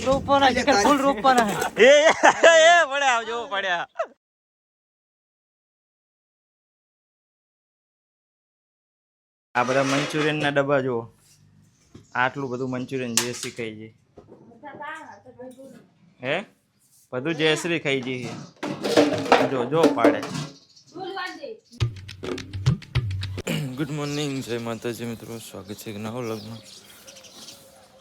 રૂપવાના છે કે ફૂલ રૂપવાના એ પડ્યા જો પડ્યા આ બધા મંચુરિયન ના ડબ્બા જો આટલું બધું મંચુરિયન જેસી ખાઈ છે હે બધું જયશ્રી ખાઈ જઈએ જો જો પાડે ગુડ મોર્નિંગ જય માતાજી મિત્રો સ્વાગત છે એક નવો વ્લોગમાં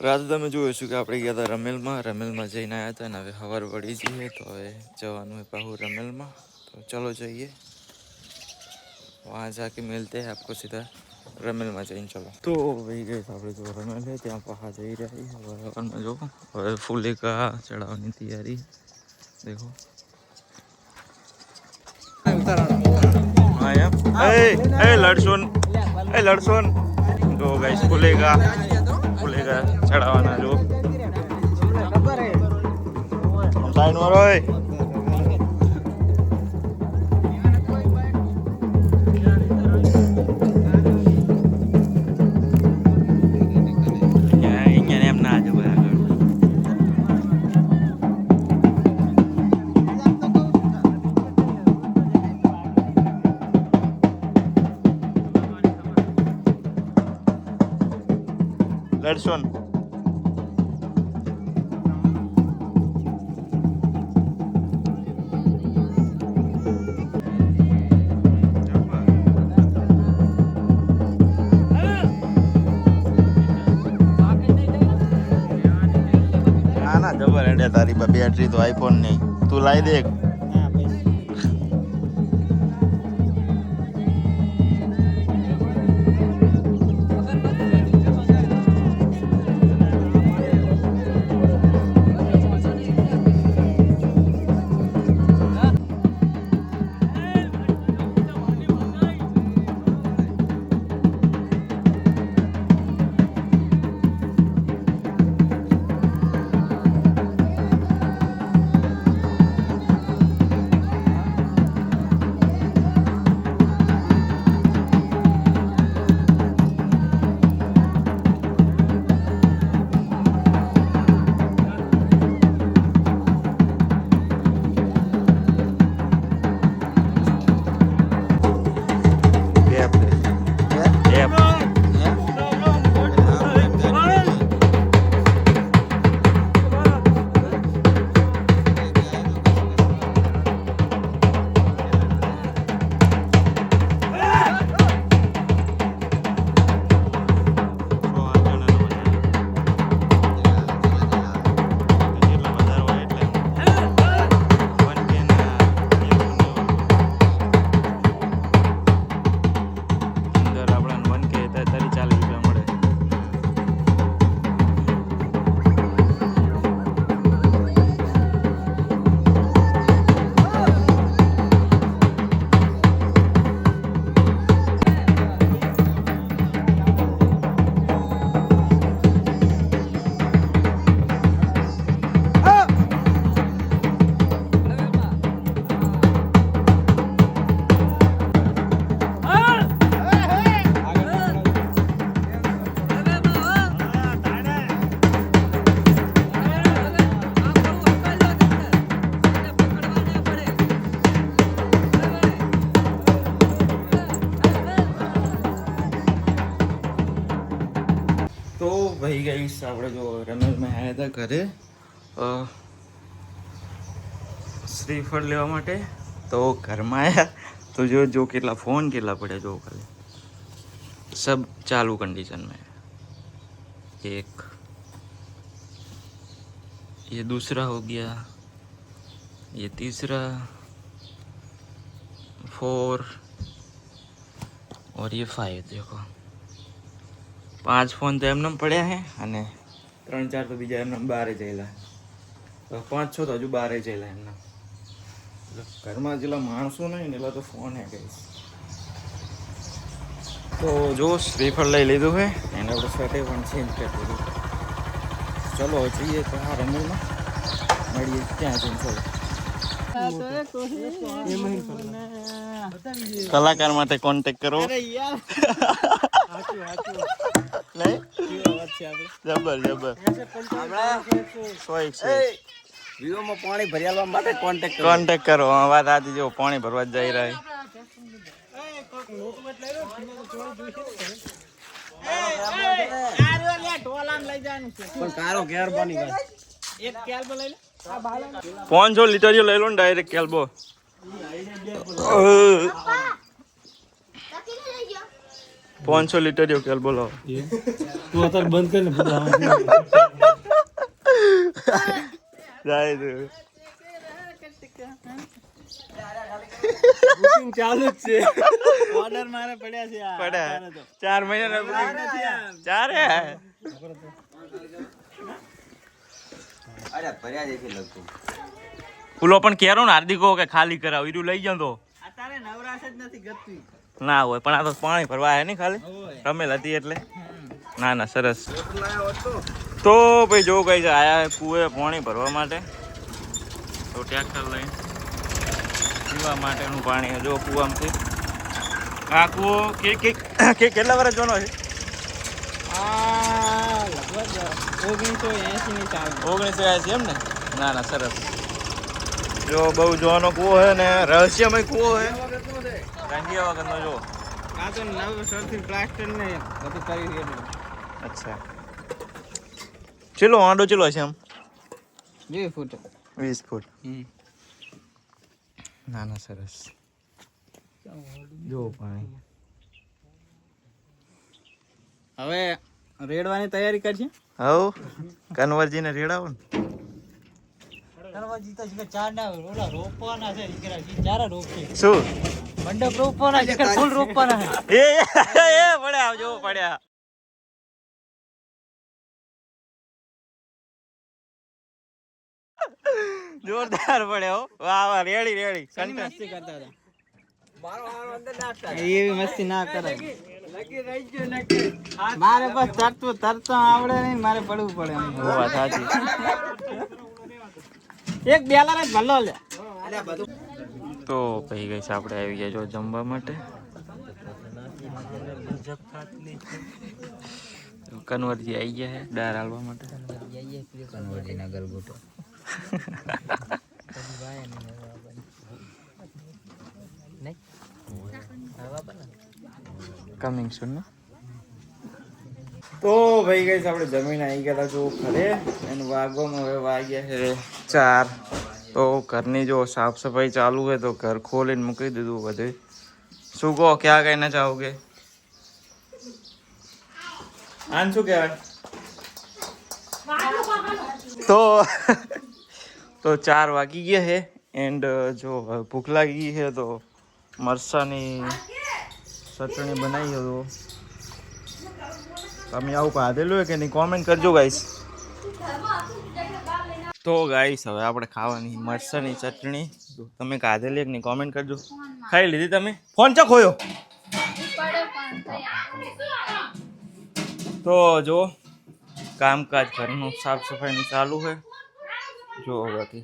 રાતે તમે જોયું છું કે આપણે ગયા હતા રમેલમાં જઈને આવ્યા હતા ને હવે સવાર પડી જઈએ તો હવે જવાનું હોય પાછું રમેલમાં તો ચલો જઈએ વहाँ जाके मिलते हैं आपको सीधा रमेल में जैन चलो तो वही गए આપણે જો રમેલ છે ત્યાં પહાड़ જઈ રહી હવે જો હવે ફૂલે કા ચડાવવાની તૈયારી देखो ए लड़सुन तो गाइस फूलेगा चढ़ावाना जो साइन मारो लड़सुन ना जबर है तारी बैटरी तो आईफोन नहीं तू लाई देख तो वही गई આપણે જો રમેલમાં આવ્યા હતા ઘરે શ્રીફળ લેવા માટે તો ઘરમાં આવ્યા તો જો કેટલા ફોન કેટલા પડ્યા જો ખાલી सब चालू कंडीशन में एक ये दूसरा हो गया ये तीसरा 4 और ये 5 देखो 5 फोन तो एमने પડ્યા હે અને 3-4 તો બીજા એમને બહાર જઈલા તો 5-6 તો હજુ બહાર જઈલા એમને ઘરમાં જેટલા માણસો નહીં ને એટલા તો ફોન હે ગાઈસ તો જો શ્રીફળ લઈ લીધું હે એને આપણે શર્ટે પણ ચેન્જ કરી દીધું ચલો જઈએ તો આ રમેલમાં મળીએ ત્યાં જઈને ચલો કલાકાર માટે કોન્ટેક્ટ કરો નહીં જબર જબર 161 વિવોમાં પાણી ભરી આલવા માટે કોન્ટેક્ટ કરો. વાત આથી જો પાણી ભરવા જ જઈ રહ્યા. પણ કારો ઘેર બની ગયો. એક કેલ્બો લઈ લે. 500 લીટર લઈ લો ને ડાયરેક્ટ કેલ્બો. 500 લીટર કેલ્બો લાવો. તું અત્યારે બંધ કરી ને જાય તો બુકિંગ ચાલુ જ છે. ઓર્ડર મારે પડ્યા છે. પડ્યા 4 મહિના ચાર હે. અરે ભર્યા જેથી લગતું. પુલો પણ કેરો ને હાર્દિકો કે ખાલી કરાવ ઈરું લઈ જાવ તો અત્યારે નવરાશ જ નથી ગતતી. ના હોય પણ આ તો પાણી ભરવા હે ને ખાલી રમેલ હતી એટલે. ના ના સરસ. તો ભાઈ જો કઈ આયા કુએ પાણી ભરવા માટે તો ટ્રેક્ટર લઈને પીવા માટેનું પાણી જો કુવામાંથી. આ કુવો કેટલા વર્ષ જૂનો છે? આ લગભગ 1980 ની ચાલ. 1980 એમ ને. ના ના સરસ. જો બહુ જૂનો કુવો છે ને રહસ્યમય કુવો છે. કાંગિયા વગરનો જો. આ તો નવ સરથી પ્લાસ્ટર ને બધું કરી છે. અચ્છા ચલો આંડો ચલો છે આમ 20 ફૂટ. 20 ફૂટ. ના ના સરસ. જો પાણી હવે રેડવાની તૈયારી કરશે. હવ કન્વરજીને રેડાવો ને. કન્વરજી તો ચાર ના ઓલા રોપવાના છે. ચાર રોપશે. શું મંડપ રોપવાના છે કે ફૂલ રોપવાના છે? એ પડ્યા જો પડ્યા. જોરદાર પડ્યો. વાહ વાહ રેડી રેડી. મસ્તી કરતા હતા. એવી મસ્તી ના કરાય. મારે બસ તરતો આવડે નહીં. મારે પડવું પડે. વાત સાચી. એક બેલા જ ભલો લે. તો ભાઈ ગઈ આપણે આવી ગયા જો જમવા માટે. કન્વરજી આવી ગયા છે દાળ હાલવા માટે. કન્વરજી ના ગરગોટો કમિંગ સૂન ને. તો ભાઈ ગઈ આપણે જમીન આવી ગયા જો ઘરે. એને વાગવામાં હવે વાગ્યા છે 4. તો ઘરની જો સાફ સફાઈ ચાલુ હોય તો ઘર ખોલીને મૂકી દીધું બધું. શું કહો ક્યાં કહીને ચાહોગે? આન શું કહેવાય? તો 4 વાગી ગયા છે એન્ડ જો ભૂખ લાગી છે તો મરસાની ચટણી બનાવી હતો. તમે આવું ખાધેલું હોય કે નહીં કોમેન્ટ કરજો ગાઈસ. તો ગાઈસ હવે આપણે ખાવાની મરસાની ચટણી તમે ખાધેલી કે નહીં કોમેન્ટ કરજો. ખાઈ લીધી તમે? ફોન ચા ખોયો? તો જો કામકાજ ઘરનું સાફ સફાઈનું ચાલુ છે જો बाकी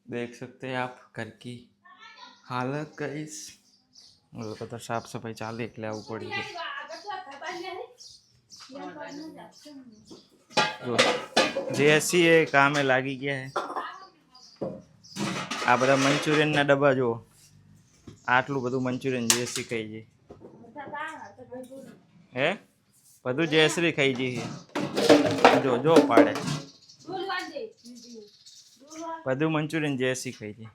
देख सकते हैं आप घर की हालत गाइस. पता साफ सफाई चाले એટલે આવું પડી ગયું. જો જેસી એ કામે લાગી ગયા હે. આ બધા મંચુરિયન ના ડબ્બા જો આટલું બધું મંચુરિયન જેસી ખાઈ છે હે. બધું જેસરી ખાઈ છે. જો જો પાડે બધું મંચુરિયન જેસી ખાઈ છે.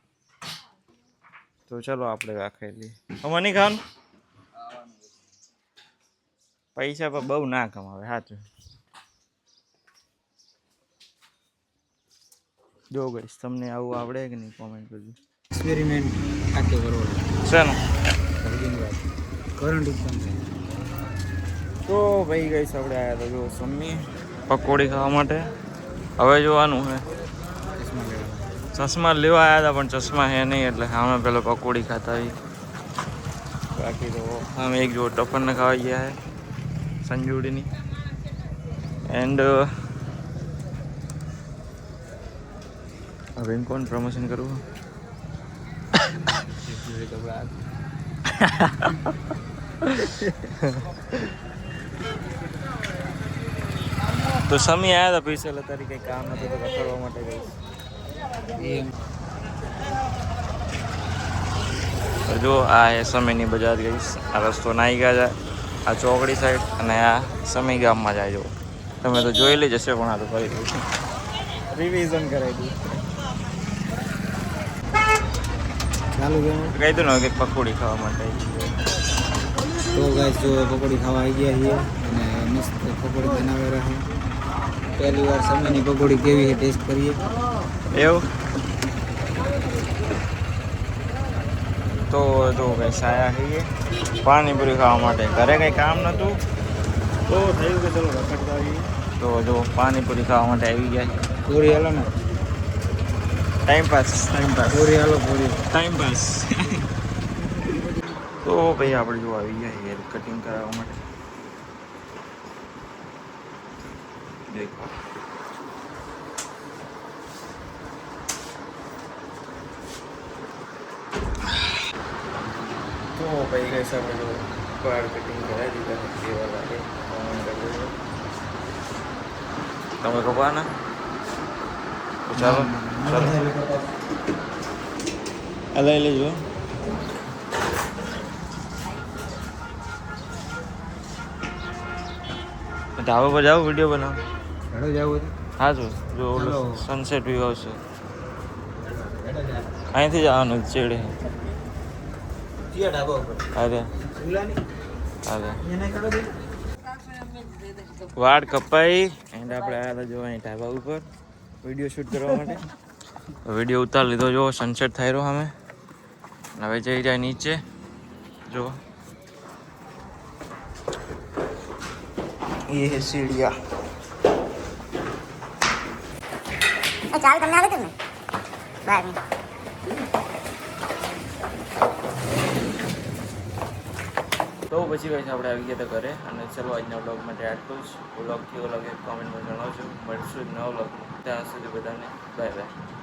તો ચલો આપણે આ ખાઈ લઈએ. મને ખાવાનું પૈસા પર બહુ ના કમાવે સાચું. જો ગઈશ તમને આવું આવડે કે નહીં કોમેન્ટ કરજો. એક્સપેરિમેન્ટ આખે કરવો ચાલો કરંટ ઉત્પન્ન તો ભાઈ ગઈશ આપણે આવ્યા હતા જો સમ્મી પકોડી ખાવા માટે. હવે જોવાનું છે ચશ્મા લેવા આવ્યા હતા પણ ચશ્મા હે નહીં એટલે અમે પેલો પકોડી ખાતા આવી. બાકી તો અમે એક જો ટફરને ખાવા ગયા છે સંજુડીની. એન્ડ હવે કોણ પ્રમોશન કરવું? તો સમી આવ્યા હતા પૈસા એટલે તારી કઈ કામ નતું તો રખડવા માટે ગઈ. જો આ એ સમયની બજાર ગઈશ. આ રસ્તો નાઈ ગયા જાય આ ચોકડી સાઈડ અને આ સમય ગામમાં જાય. જો તમે તો જોઈ લઈ જશે પણ આ તો કરી દઉં રિવિઝન કરાવી દઉં. ચાલુ કહી દઉં ને કે પકોડી ખાવા માટે. તો ગાઈસ જો પકોડી ખાવા આવી ગયા છીએ અને મસ્ત પકોડી બનાવી રહ્યા છે. પહેલી વાર સમયની પકોડી કેવી છે ટેસ્ટ કરીએ. એવું તો જો ભાઈ સાયા છીએ પાણીપુરી ખાવા માટે. ઘરે કંઈ કામ નહોતું તો થયું કે ચલો રખડતા આવીએ. તો જો પાણીપુરી ખાવા માટે આવી ગયા. પૂરી હાલો ને ટાઈમ પાસ પૂરી હાલો પૂરી ટાઈમ પાસ. તો ભાઈ આપણે જો આવી ગયા હેર કટિંગ કરાવવા માટે. દેખો તો ભાઈ કઈ આપણે જો વાળ કટિંગ કરાવી દીધા કેવા લાગે તમે કપાના તો ચાલો આ લઈ લેજો. ધાબા પર જાઓ વિડીયો બનાવો. ઘરે જવું હા જો જો સનસેટ વ્યૂ આવશે અહીંથી જવાનું ચેડે. અરે અરે વાળ કપાઈ એન્ડ આપણે આવ્યા હતા જો અહીં ધાબા ઉપર વિડીયો શૂટ કરવા માટે. વિડીયો ઉતાર લીધો જો સનસેટ થઈ રહ્યો અમે. હવે જઈ જાય નીચે જો ये है सीढ़िया. ચાલ તમને આવે ને બાય. તો પછી ભાઈ આપણે આવી ગયા હતા ઘરે અને ચલો આજના વ્લોગ માટે આટલું જ. વ્લોગ કેવો લાગે કોમેન્ટમાં જણાવજો. મળશું જ નવો વ્લોગ. ત્યાં સુધી બધાને બાય બાય.